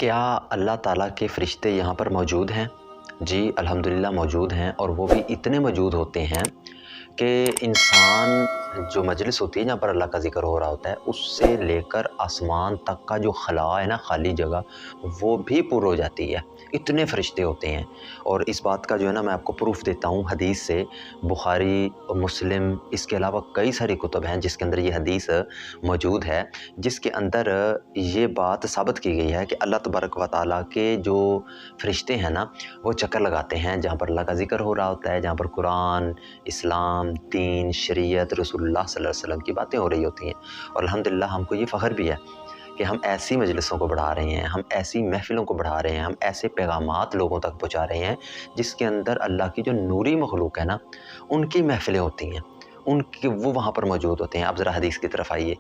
क्या अल्लाह ताला के फ़रिश्ते यहाँ पर मौजूद हैं? जी, अल्हम्दुलिल्लाह मौजूद हैं, और वो भी इतने मौजूद होते हैं कि इंसान जो मजलिस होती है जहाँ पर अल्लाह का ज़िक्र हो रहा होता है, उससे लेकर आसमान तक का जो खला है ना, खाली जगह, वो भी पुर हो जाती है। इतने फ़रिश्ते होते हैं। और इस बात का जो है ना, मैं आपको प्रूफ़ देता हूँ हदीस से। बुखारी, मुस्लिम, इसके अलावा कई सारी कुतुब हैं जिसके अंदर ये हदीस मौजूद है, जिसके अंदर ये बात साबित की गई है कि अल्लाह तबारक व तआला के जो फ़रिश्ते हैं ना, वो चक्कर लगाते हैं जहाँ पर अल्लाह का ज़िक्र हो रहा होता है, जहाँ पर कुरान, इस्लाम, दीन, शरीयत, रसूलुल्लाह सल्लल्लाहु अलैहि वसल्लम की बातें हो रही होती हैं। और अल्हम्दुलिल्लाह हमको ये फ़ख्र भी है कि हम ऐसी मजलिसों को बढ़ा रहे हैं, हम ऐसी महफ़िलों को बढ़ा रहे हैं, हम ऐसे पैगामात लोगों तक पहुँचा रहे हैं जिसके अंदर अल्लाह की जो नूरी मखलूक है ना, उनकी महफ़िलें होती हैं, उनके वो वहाँ पर मौजूद होते हैं। आप ज़रा हदीस की तरफ आइए।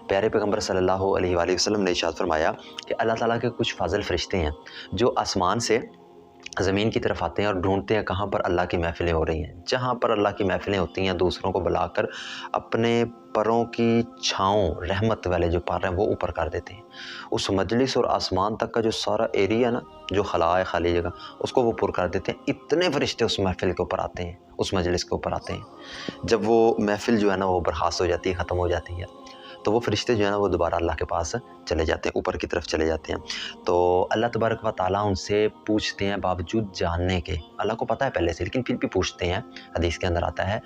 प्यारे पैगम्बर सल्लल्लाहु अलैहि वसल्लम ने इरशाद फरमाया कि अल्लाह ताला के कुछ फ़ाज़िल फ़रिश्ते हैं जो आसमान से ज़मीन की तरफ आते हैं और ढूंढते हैं कहाँ पर अल्लाह की महफ़िलें हो रही हैं। जहाँ पर अल्लाह की महफ़िलें होती हैं, दूसरों को बुलाकर अपने परों की छाँव, रहमत वाले जो पर हैं, वो ऊपर कर देते हैं। उस मजलिस और आसमान तक का जो सारा एरिया ना, जो खला है, खाली जगह, उसको वो पुर कर देते हैं। इतने फ़रिश्ते उस महफ़िल के ऊपर आते हैं, उस मजलिस के ऊपर आते हैं। जब वो महफ़िल जो है ना, वो बर्खास्त हो जाती है, ख़त्म हो जाती है, तो वो फ़रिश्ते जो है ना, वो दोबारा अल्लाह के पास चले जाते हैं, ऊपर की तरफ चले जाते हैं। तो अल्लाह तबारक व तआला उनसे पूछते हैं, बावजूद जानने के, अल्लाह को पता है पहले से, लेकिन फिर भी पूछते हैं। हदीस के अंदर आता है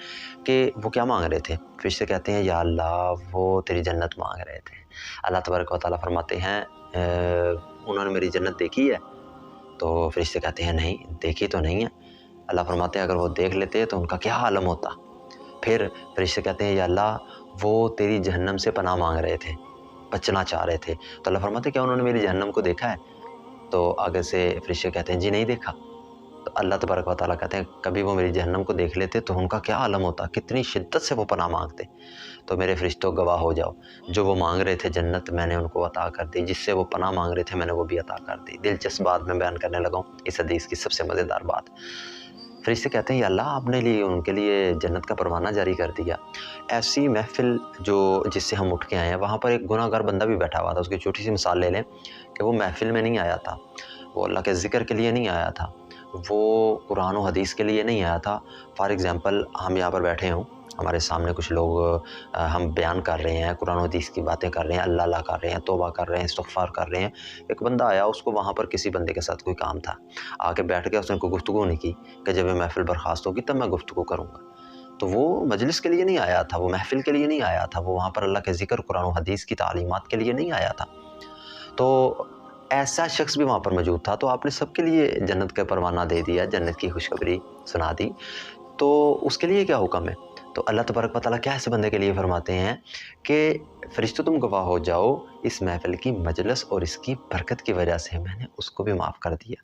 कि वो क्या मांग रहे थे। फ़रिश्ते कहते हैं, या अल्लाह, वो तेरी जन्नत मांग रहे थे। अल्लाह तबारक व तआला फरमाते हैं, उन्होंने मेरी जन्नत देखी है? तो फ़रिश्ते कहते हैं, नहीं, देखी तो नहीं है। अल्लाह फरमाते हैं, अगर वो देख लेते तो उनका क्या आलम होता। फिर फ़रिश्ते कहते हैं, या अल्लाह, वो तेरी जहन्नम से पनाह मांग रहे थे, बचना चाह रहे थे। तो अल्लाह फरमाते हैं, क्या उन्होंने मेरी जहन्नम को देखा है? तो आगे से फ़रिश्ते कहते हैं, जी नहीं देखा। तो अल्लाह तबारक व तआला कहते हैं, कभी वो मेरी जहन्नम को देख लेते तो उनका क्या आलम होता, कितनी शिद्दत से वो पनाह मांगते। तो मेरे फ़रिश्तों, गवाह हो जाओ, जो वो मांग रहे थे जन्नत, मैंने उनको अता कर दी, जिससे वो पनाह मांग रहे थे, मैंने वो भी अता कर दी। दिलचस्प बात मैं बयान करने लगा हूँ, इस हदीस की सबसे मज़ेदार बात। फ़रिश्ते कहते हैं, या अल्लाह, आपने लिए उनके लिए जन्नत का परवाना जारी कर दिया। ऐसी महफ़िल जो जिससे हम उठ के आए हैं, वहाँ पर एक गुनहगार बंदा भी बैठा हुआ था। उसकी छोटी सी मिसाल ले लें कि वो महफ़िल में नहीं आया था, वो अल्लाह के ज़िक्र के लिए नहीं आया था, वो कुरान और हदीस के लिए नहीं आया था। फ़ॉर एग्ज़ाम्पल, हम यहाँ पर बैठे हों, हमारे सामने कुछ लोग हम बयान कर रहे हैं, कुरान और हदीस की बातें कर रहे हैं, अल्लाह अल्लाह कर रहे हैं, तौबा कर रहे हैं, इस्तिग़फ़ार कर रहे हैं। एक बंदा आया, उसको वहाँ पर किसी बंदे के साथ कोई काम था, आके बैठ गया, उसने कोई गुफ्तगू नहीं की कि जब ये महफ़िल बर्खास्त होगी तब मैं गुफ्तगू करूँगा। तो वो मजलिस के लिए नहीं आया था, वो महफ़िल के लिए नहीं आया था, वो वहाँ पर अल्लाह के ज़िक्र, कुरान और हदीस की तालीमात के लिए नहीं आया था। तो ऐसा शख्स भी वहाँ पर मौजूद था। तो आपने सबके लिए जन्नत का परवाना दे दिया, जन्नत की खुशखबरी सुना दी, तो उसके लिए क्या हुक्म है? तो अल्लाह तबारक व तआला क्या ऐसे बंदे के लिए फरमाते हैं कि फ़रिश्तों, तुम गवाह हो जाओ, इस महफ़िल की मजलिस और इसकी बरकत की वजह से मैंने उसको भी माफ़ कर दिया।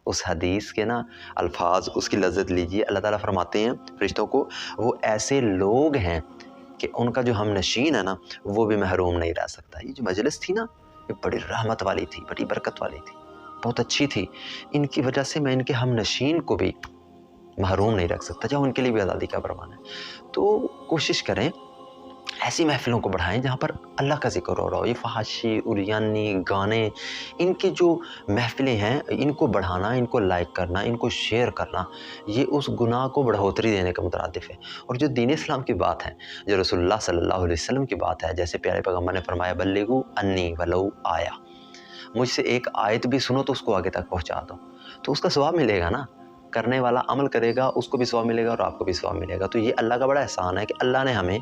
उस हदीस के ना अल्फाज, उसकी लज़्ज़त लीजिए। अल्लाह ताला फरमाते हैं फ़रिश्तों को, वो ऐसे लोग हैं कि उनका जो हमनशीन है ना, वो भी महरूम नहीं रह सकता। ये जो मजलिस थी ना, ये बड़ी रहमत वाली थी, बड़ी बरकत वाली थी, बहुत अच्छी थी। इनकी वजह से मैं इनके हमनशीन को भी महरूम नहीं रख सकता, जाओ उनके लिए भी आज़ादी का फरमान है। तो कोशिश करें, ऐसी महफ़िलों को बढ़ाएँ जहाँ पर अल्लाह का ज़िक्र हो रहा हो। ये फ़हाशी, उरियानी, गाने, इनकी जो महफ़िलें हैं, इनको बढ़ाना, इनको लाइक करना, इनको शेयर करना, ये उस गुनाह को बढ़ोतरी देने का मुतरादिफ़ है। और जो दीन इस्लाम की बात है, जो रसूलुल्लाह सल्लल्लाहु अलैहि वसल्लम की बात है, जैसे प्यारे पैगम्बर ने फरमाया, बल्लिगू अन्नी वलौ आया, मुझसे एक आयत भी सुनो तो उसको आगे तक पहुँचा दो, तो उसका सवाब मिलेगा ना। करने वाला अमल करेगा, उसको भी सवाब मिलेगा और आपको भी सवाब मिलेगा। तो ये अल्लाह का बड़ा एहसान है कि अल्लाह ने हमें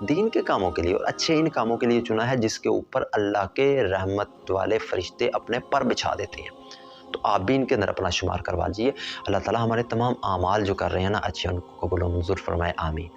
दीन के कामों के लिए और अच्छे इन कामों के लिए चुना है जिसके ऊपर अल्लाह के रहमत वाले फ़रिश्ते अपने पर बिछा देते हैं। तो आप भी इनके अंदर अपना शुमार करवा लीजिए। अल्लाह ताला हमारे तमाम आमाल जो कर रहे हैं ना अच्छे, उनको कबूल और मंज़ूर फरमाए। आमीन।